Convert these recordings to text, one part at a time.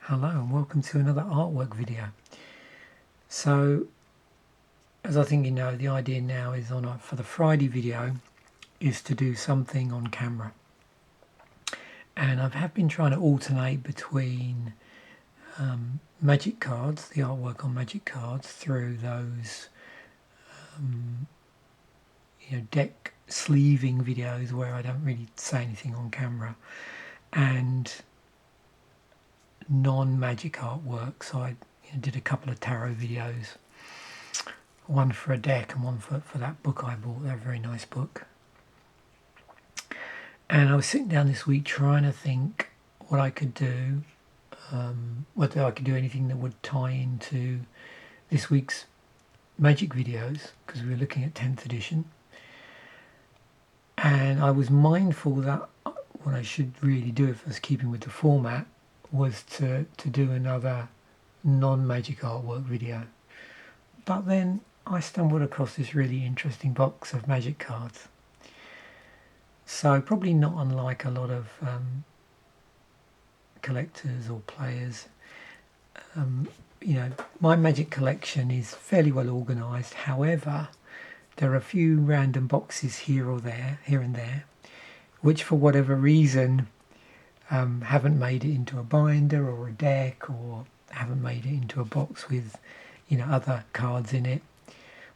Hello and welcome to another artwork video. So, as I think you know, the idea now is for the Friday video is to do something on camera. And I have been trying to alternate between magic cards, the artwork on magic cards, through those deck sleeving videos where I don't really say anything on camera, and non-magic artwork. So I did a couple of tarot videos, one for a deck and one for that book I bought, that very nice book. And I was sitting down this week trying to think what I could do, whether I could do anything that would tie into this week's magic videos, because we were looking at 10th edition. And I was mindful that what I should really do, if I was keeping with the format, was to do another non-magic artwork video. But then I stumbled across this really interesting box of magic cards. So probably not unlike a lot of collectors or players. My magic collection is fairly well organised. However, there are a few random boxes here and there, which for whatever reason haven't made it into a binder or a deck, or haven't made it into a box with other cards in it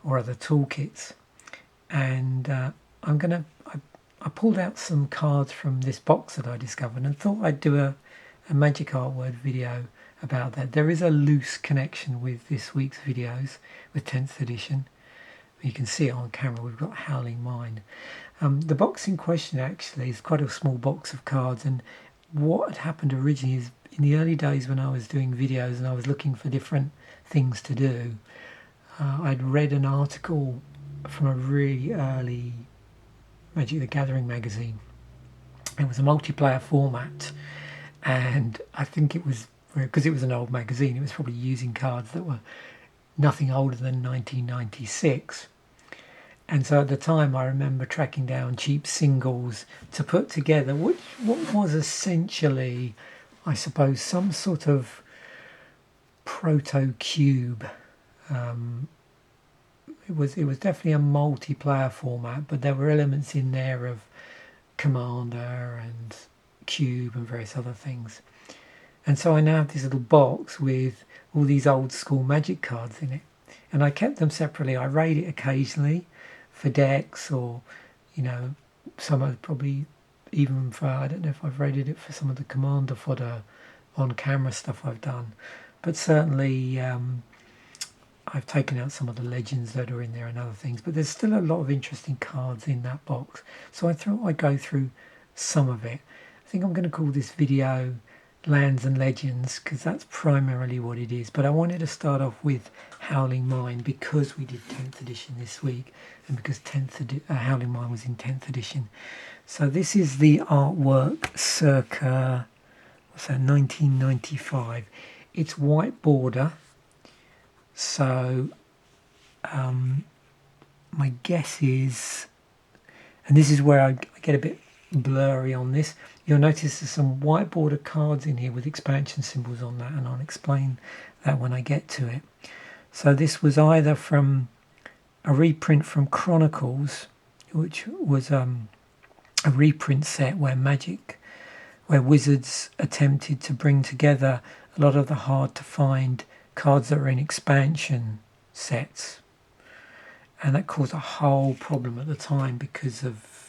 or other toolkits. And I pulled out some cards from this box that I discovered and thought I'd do a magic artwork video about that. There is a loose connection with this week's videos with 10th edition. You can see it on camera. We've got Howling Mine. The box in question actually is quite a small box of cards, and what had happened originally is, in the early days when I was doing videos and I was looking for different things to do, I'd read an article from a really early Magic the Gathering magazine. It was a multiplayer format, and I think it was, because it was an old magazine, it was probably using cards that were nothing older than 1996. And so at the time I remember tracking down cheap singles to put together what was essentially, I suppose, some sort of proto-cube. It was definitely a multiplayer format, but there were elements in there of Commander and Cube and various other things. And so I now have this little box with all these old school magic cards in it, and I kept them separately. I raid it occasionally for decks, or some of probably even for, I don't know if I've raided it for some of the Commander fodder on camera stuff I've done, but certainly I've taken out some of the legends that are in there and other things. But there's still a lot of interesting cards in that box, so I thought I'd go through some of it. I think I'm going to call this video Lands and Legends, because that's primarily what it is. But I wanted to start off with Howling Mine because we did 10th edition this week, and because Howling Mine was in 10th edition. So this is the artwork circa 1995. It's white border, so my guess is, and this is where I get a bit blurry on this, you'll notice there's some white border cards in here with expansion symbols on that, and I'll explain that when I get to it. So this was either from a reprint from Chronicles, which was a reprint set where Wizards attempted to bring together a lot of the hard to find cards that are in expansion sets, and that caused a whole problem at the time because of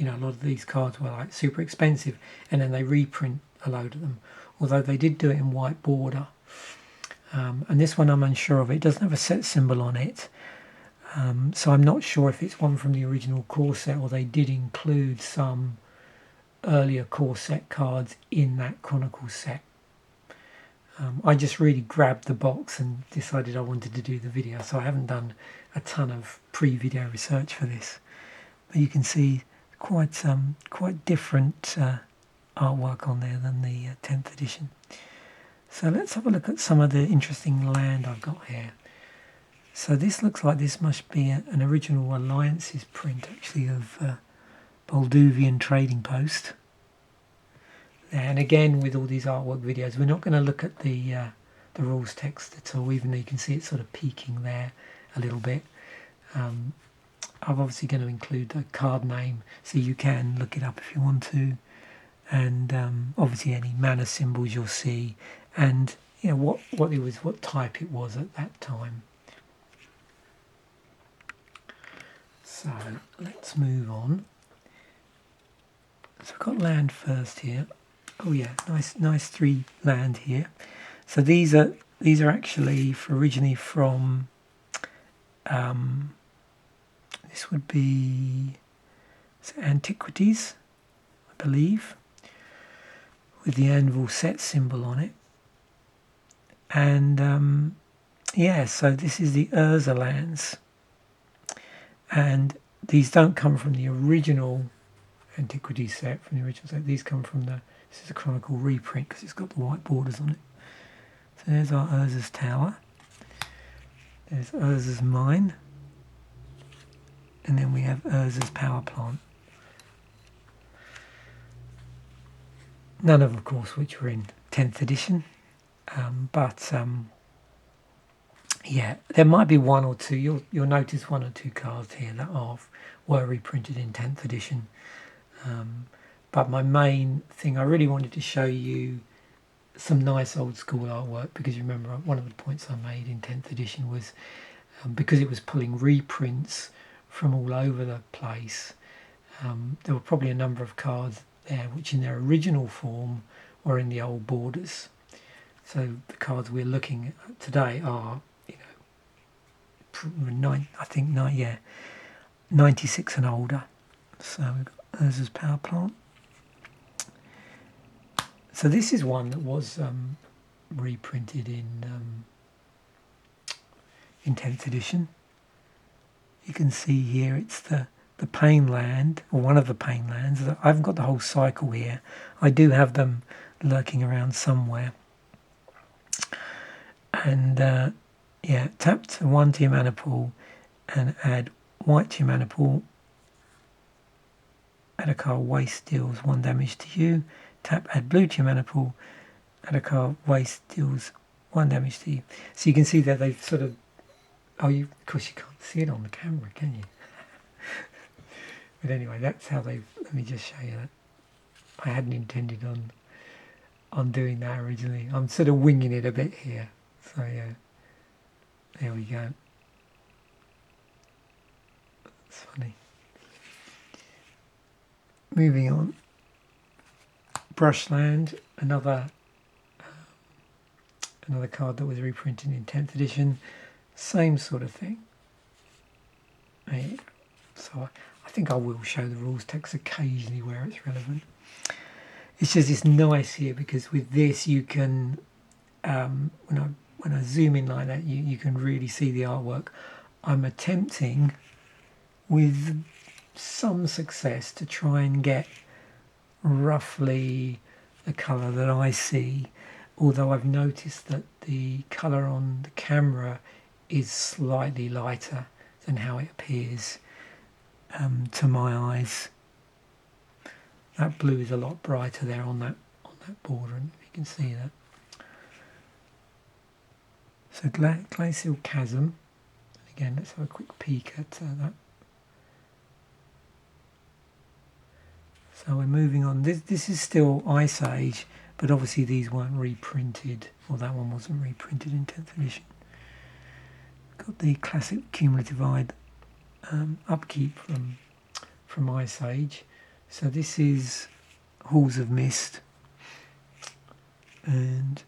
a lot of these cards were like super expensive, and then they reprint a load of them, although they did do it in white border. And this one I'm unsure of. It doesn't have a set symbol on it, so I'm not sure if it's one from the original core set, or they did include some earlier core set cards in that Chronicles set. I just really grabbed the box and decided I wanted to do the video, so I haven't done a ton of pre-video research for this. But you can see quite different artwork on there than the 10th edition. So let's have a look at some of the interesting land I've got here. So this looks like this must be an original Alliances print, actually, of Bolduvian Trading Post. there. And again, with all these artwork videos, we're not going to look at the rules text at all, even though you can see it sort of peeking there a little bit. I'm obviously going to include the card name, so you can look it up if you want to, and obviously any mana symbols you'll see, and you know what it was, what type it was at that time. So let's move on. So I've got land first here. Oh yeah, nice 3 land here. So these are actually originally from this would be Antiquities, I believe, with the anvil set symbol on it. And yeah, so this is the Urza lands, and these don't come from the original Antiquities set, from the original set. These come from this is a Chronicle reprint because it's got the white borders on it. So there's our Urza's Tower, there's Urza's Mine, and then we have Urza's Power Plant. None of course, which were in 10th edition, but yeah, there might be one or two. You'll notice 1 or 2 cards here that were reprinted in 10th edition. But my main thing, I really wanted to show you some nice old school artwork, because you remember one of the points I made in 10th edition was because it was pulling reprints from all over the place, there were probably a number of cards there which in their original form were in the old borders. So the cards we're looking at today are, you know, I think 96 and older. So we've got Urza's Power Plant. So this is one that was reprinted in 10th edition. You can see here it's the Pain Land, or one of the Pain Lands. I haven't got the whole cycle here. I do have them lurking around somewhere. And yeah, tap to 1 to your mana pool and add white to your mana pool. Add a card, waste, deals 1 damage to you. Tap, add blue to your mana pool. Add a card, waste, deals 1 damage to you. So you can see that they've sort of... Oh, of course you can't see it on the camera, can you? But anyway, that's how they've... Let me just show you that. I hadn't intended on doing that originally. I'm sort of winging it a bit here. So yeah, there we go. That's funny. Moving on. Brushland, another card that was reprinted in 10th edition. Same sort of thing. So I think I will show the rules text occasionally where it's relevant. It's just it's nice here because with this you can, when I zoom in like that, you can really see the artwork. I'm attempting with some success to try and get roughly the colour that I see, although I've noticed that the colour on the camera is slightly lighter than how it appears to my eyes. That blue is a lot brighter there on that border, and you can see that. So Glacial Chasm, again let's have a quick peek at that. So we're moving on. This is still Ice Age, but obviously these weren't reprinted, or that one wasn't reprinted in 10th edition. Got the classic cumulative upkeep from Ice Age. So this is Halls of Mist, and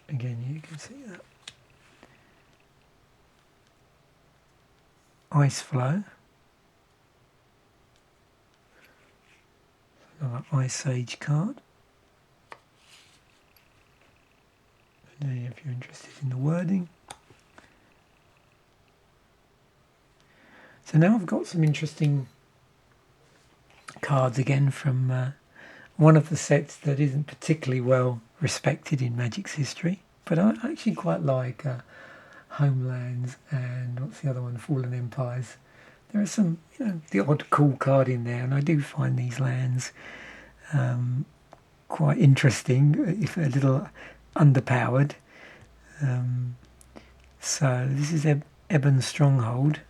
again you can see that. Ice Flow, another Ice Age card. And then if you're interested in the wording. So now I've got some interesting cards again from one of the sets that isn't particularly well respected in Magic's history, but I actually quite like Homelands and what's the other one, Fallen Empires. There are some, the odd cool card in there, and I do find these lands quite interesting, if a little underpowered. So this is Ebon Stronghold.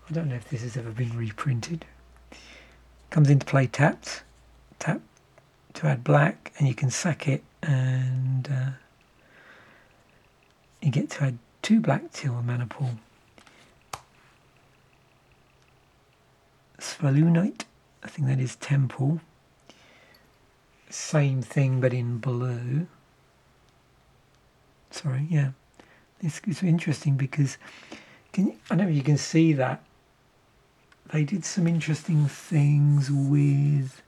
I don't know if this has ever been reprinted. Comes into play tapped. Tap to add black, and you can sack it, and you get to add 2 black to a mana pool. Svalunite, I think that is Temple. Same thing but in blue. Sorry, yeah. It's interesting because I don't know if you can see that they did some interesting things with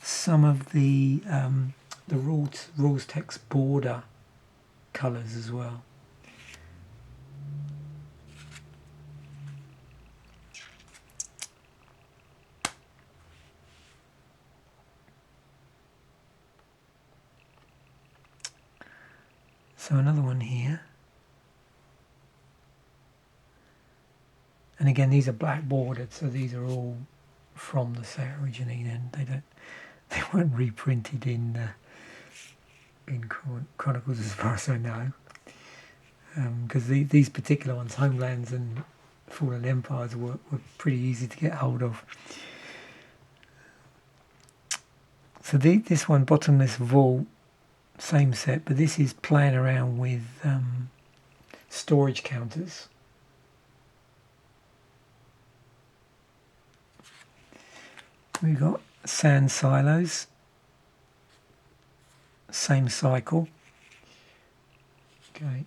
some of the rules text border colours as well. So another one here. And again, these are black bordered, so these are all from the set originally. Then they weren't reprinted in Chronicles, as far as I know, because these particular ones, Homelands and Fallen Empires, were pretty easy to get hold of. So this one, Bottomless Vault, same set, but this is playing around with storage counters. We've got sand silos, same cycle, okay,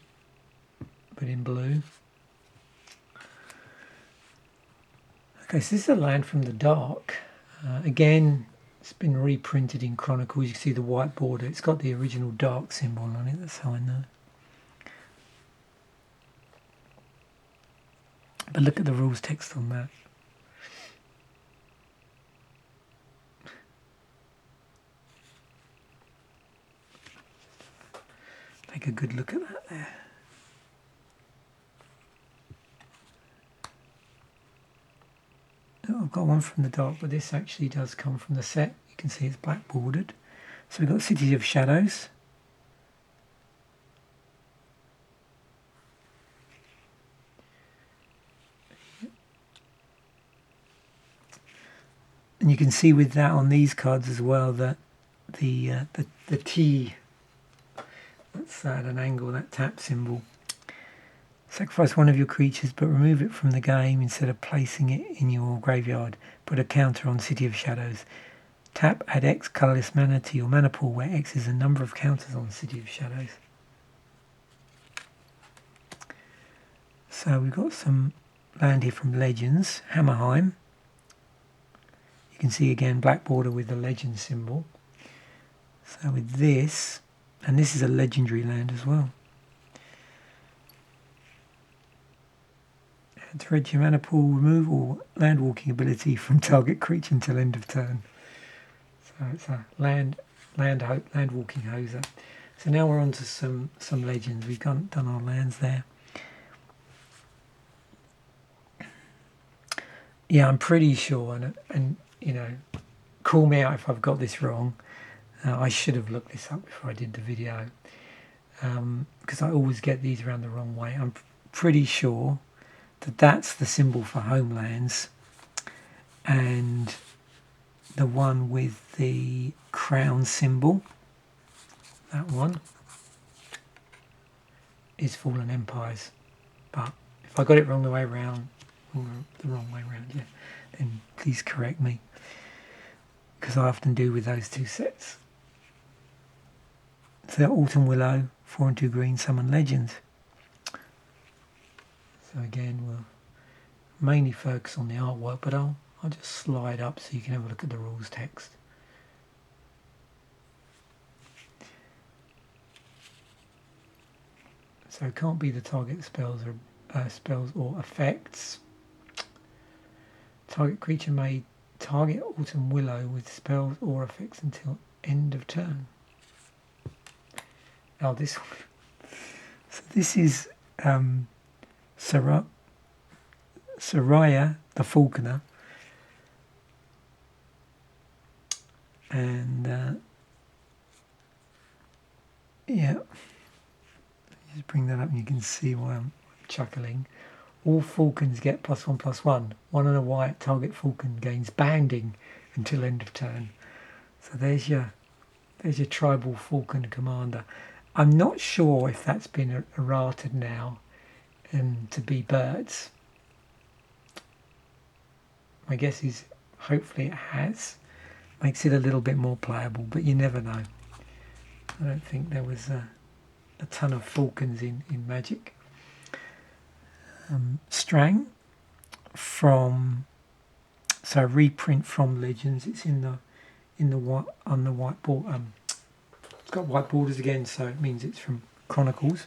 but in blue. Okay, so this is a Land from the Dark. Again, it's been reprinted in Chronicles. You can see the white border. It's got the original dark symbol on it, that's how I know. But look at the rules text on that. Take a good look at that there. Oh, I've got one from the dark, but this actually does come from the set. You can see it's black bordered. So we've got City of Shadows. And you can see with that on these cards as well that the T, that's at an angle, that tap symbol. Sacrifice one of your creatures but remove it from the game instead of placing it in your graveyard. Put a counter on City of Shadows. Tap, add X colourless mana to your mana pool where X is the number of counters on City of Shadows. So we've got some land here from Legends. Hammerheim. You can see again black border with the legend symbol. So with this, and this is a legendary land as well. To red your mana pool, remove all land walking ability from target creature until end of turn. So it's a land walking hoser. So now we're on to some legends. We've done our lands there. Yeah, I'm pretty sure, and you know, call me out if I've got this wrong. I should have looked this up before I did the video, because I always get these around the wrong way. I'm pretty sure that's the symbol for Homelands, and the one with the crown symbol, that one, is Fallen Empires. But if I got it wrong the way around, yeah, then please correct me, because I often do with those two sets. So Autumn Willow, 4 and 2 green, summon legends. So again, we'll mainly focus on the artwork, but I'll just slide up so you can have a look at the rules text. So it can't be the target spells or effects. Target creature may target Autumn Willow with spells or effects until end of turn. Oh, this one. So this is Soraya the Falconer, And yeah, just bring that up and you can see why I'm chuckling. All falcons get +1/+1. One on a white target falcon gains bounding until end of turn. So there's your tribal falcon commander. I'm not sure if that's been errated now to be birds. My guess is hopefully it has. Makes it a little bit more playable, but you never know. I don't think there was a ton of falcons in Magic. Strang from reprint from Legends. It's on the white board. It's got white borders again, so it means it's from Chronicles.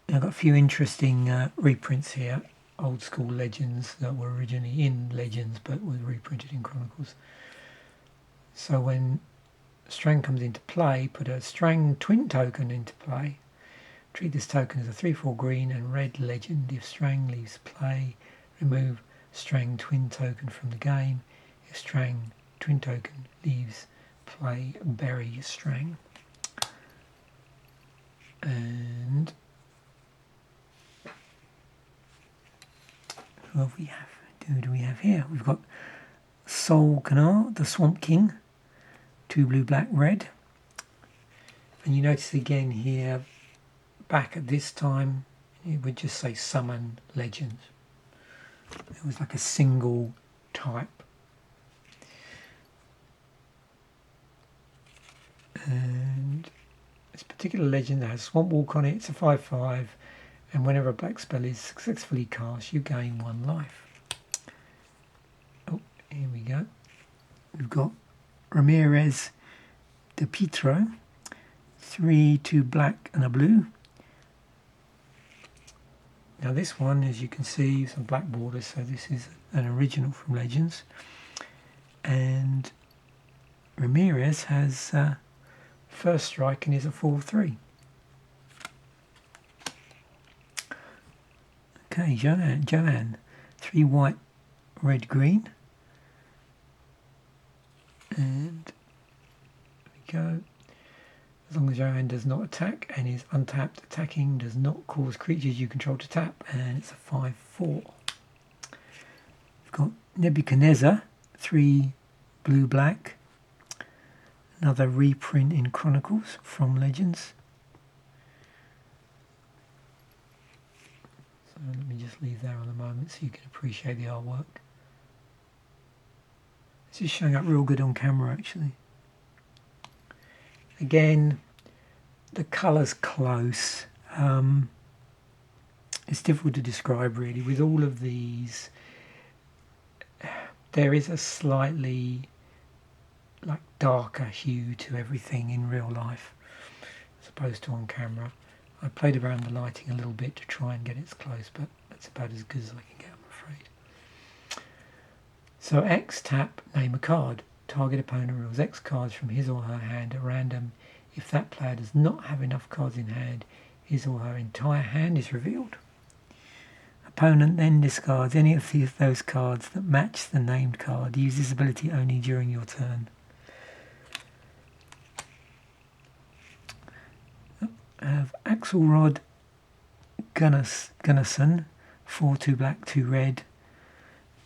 I've got a few interesting reprints here. Old school Legends that were originally in Legends but were reprinted in Chronicles. So when Strang comes into play, put a Strang twin token into play. Treat this token as a 3/4 green and red legend. If Strang leaves play, remove Strang twin token from the game. If Strang twin token leaves play, bury Strang. And who have we have? Who do we have here? We've got Seoul Canal, the Swamp King, 2 blue, black, red. And you notice again here, back at this time, it would just say summon legends. It was like a single type. And this particular legend has Swamp Walk on it. It's a 5/5, and whenever a black spell is successfully cast, you gain 1 life. Oh, here we go. We've got Ramirez de Pietro, 3, 2 black and a blue. Now this one, as you can see, some black borders, so this is an original from Legends. And Ramirez has first strike and is a 4/3. Okay, Joanne, 3 white, red, green. And there we go. As long as Joanne does not attack and is untapped, attacking does not cause creatures you control to tap, and it's a 5/4. We've got Nebuchadnezzar, 3 blue, black. Another reprint in Chronicles from Legends. So let me just leave there on a moment so you can appreciate the artwork. This is showing up real good on camera actually. Again, the colour's close. It's difficult to describe really. With all of these, there is a slightly like darker hue to everything in real life as opposed to on camera. I played around the lighting a little bit to try and get it as close, but that's about as good as I can get, I'm afraid. So X tap, name a card. Target opponent reveals X cards from his or her hand at random. If that player does not have enough cards in hand, his or her entire hand is revealed. Opponent then discards any of those cards that match the named card. Use this ability only during your turn. I have Axelrod Gunnarsson, 4, 2 black, 2 red.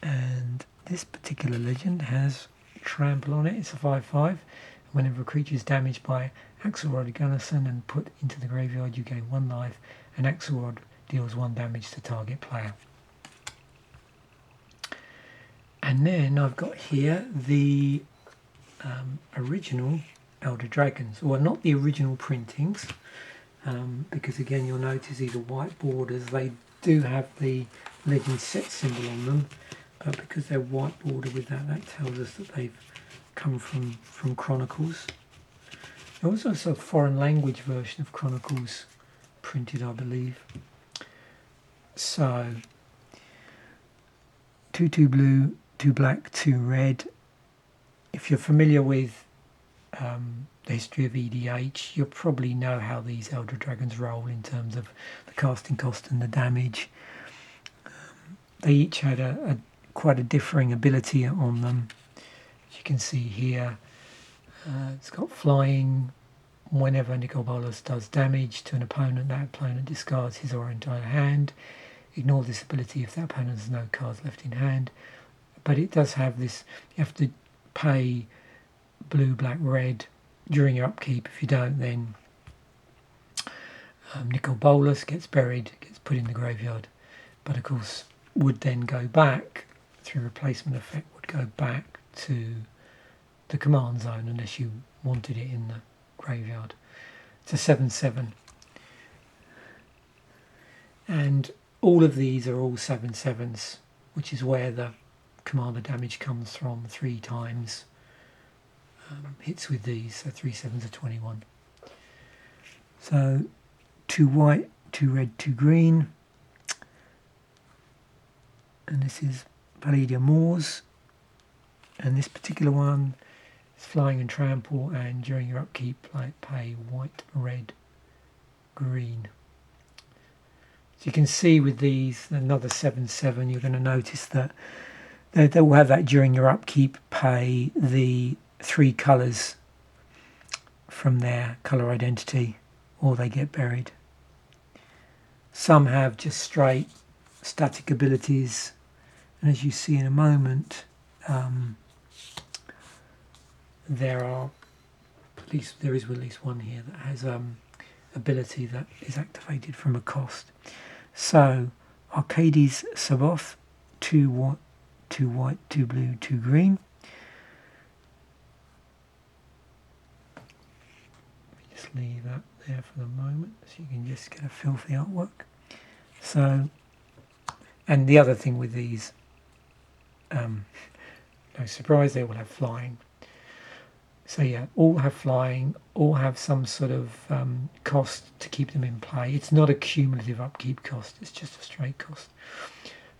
And this particular legend has Trample on it. It's a 5/5. Whenever a creature is damaged by Axelrod Gunnarsson and put into the graveyard, you gain 1 life, and Axelrod deals 1 damage to target player. And then I've got here the original Elder Dragons, or not the original printings, because again you'll notice these are white borders. They do have the Legend set symbol on them, but because they're white bordered with that tells us that they've come from Chronicles. There was also a foreign language version of Chronicles printed, I believe. So 2 blue, 2 black, 2 red. If you're familiar with the history of EDH, you'll probably know how these Elder Dragons roll in terms of the casting cost and the damage. They each had a quite a differing ability on them. As you can see here, it's got flying. Whenever Nicol Bolas does damage to an opponent, that opponent discards his or her entire hand. Ignore this ability if that opponent has no cards left in hand. But it does have this, you have to pay blue, black, red during your upkeep. If you don't, then Nicol Bolas gets buried, gets put in the graveyard. But of course, would then go back, through replacement effect, would go back to the command zone unless you wanted it in the graveyard. It's a 7/7. And all of these are all 7/7s, which is where the commander damage comes from 3 times. Hits with these, so 3 7s are 21. So 2 white, 2 red, 2 green. And this is Palladium Moors. And this particular one is flying and trample, and during your upkeep, pay white, red, green. So you can see with these, another 7/7, you're going to notice that they will have that during your upkeep, pay the 3 colours from their colour identity, or they get buried. Some have just straight static abilities, and as you see in a moment, there is at least one here that has ability that is activated from a cost. So Arcades Saboth, 2 white, 2 blue, 2 green. Just leave that there for the moment so you can just get a feel for the artwork. So, and the other thing with these, no surprise, they all have flying. So yeah, all have flying, all have some sort of cost to keep them in play. It's not a cumulative upkeep cost, it's just a straight cost.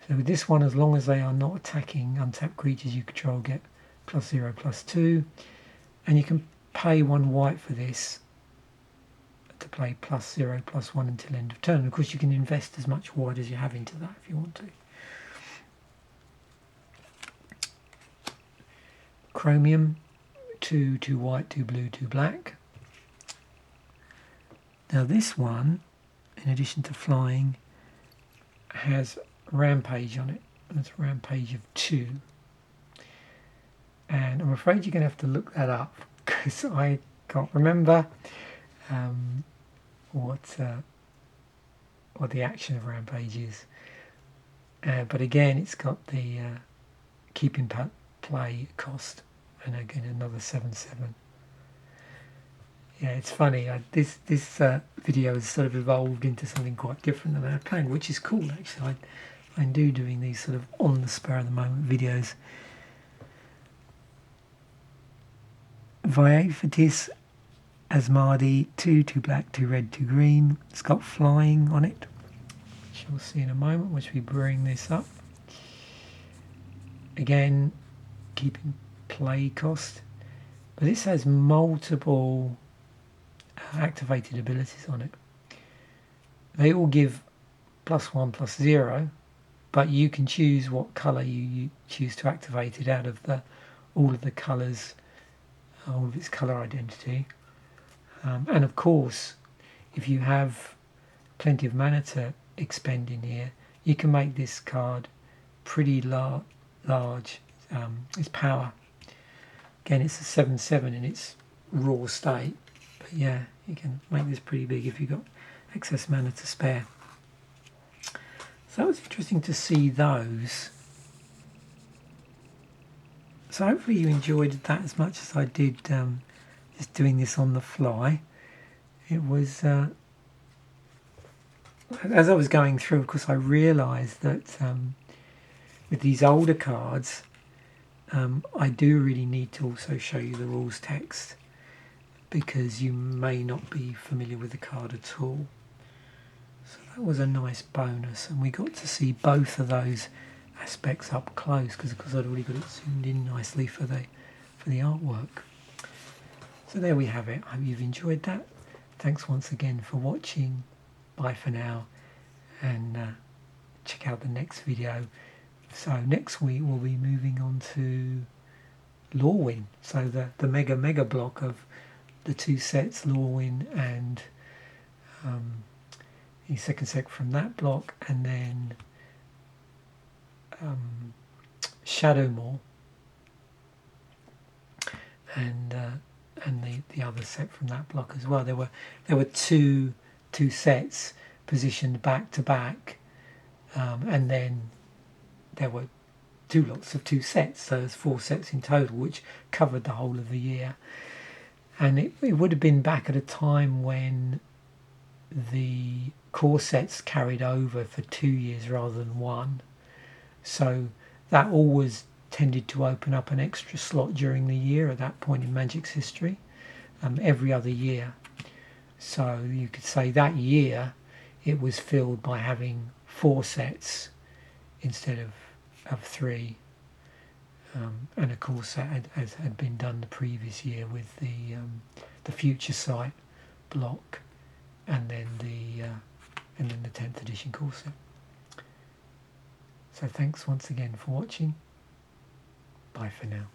So with this one, as long as they are not attacking untapped creatures you control, get +0/+2. And you can pay 1 white for this to play +0/+1 until end of turn. And of course you can invest as much white as you have into that if you want to. Chromium, 2 white, 2 blue, 2 black. Now this one, in addition to flying, has Rampage on it. And it's a Rampage of 2. And I'm afraid you're going to have to look that up because I can't remember what the action of Rampage is. But again, it's got the keep in play cost, and again another 7/7. Yeah, it's funny. This video has sort of evolved into something quite different than I had planned, which is cool actually. I do doing these sort of on the spur of the moment videos. Viafatis Asmadi, 2 black, 2 red, 2 green. It's got flying on it, which you'll see in a moment once we bring this up. Again, keeping play cost, but this has multiple activated abilities on it. They all give +1/+0, but you can choose what colour you choose to activate it out of all of the colours, all of its colour identity. And of course, if you have plenty of mana to expend in here, you can make this card pretty large. Its power, again, it's a 7/7 in its raw state, but yeah, you can make this pretty big if you've got excess mana to spare. So it was interesting to see those. So hopefully you enjoyed that as much as I did, just doing this on the fly. It was, as I was going through, of course, I realised that with these older cards, I do really need to also show you the rules text, because you may not be familiar with the card at all. So that was a nice bonus, and we got to see both of those aspects up close, because of course I'd already got it zoomed in nicely for the artwork. So there we have it. I hope you've enjoyed that. Thanks once again for watching. Bye for now, and check out the next video So next week we'll be moving on to Lorwyn. So the mega block of the two sets, Lorwyn and the second set from that block, and then Shadowmoor and the other set from that block as well. There were two sets positioned back to back, and then there were two lots of two sets, so there's 4 sets in total, which covered the whole of the year. And it would have been back at a time when the core sets carried over for 2 years rather than 1, so that always tended to open up an extra slot during the year at that point in Magic's history, every other year. So you could say that year it was filled by having 4 sets instead of 3, and of course that had been done the previous year with the Future Sight block, and then the 10th edition core set. So thanks once again for watching. Bye for now.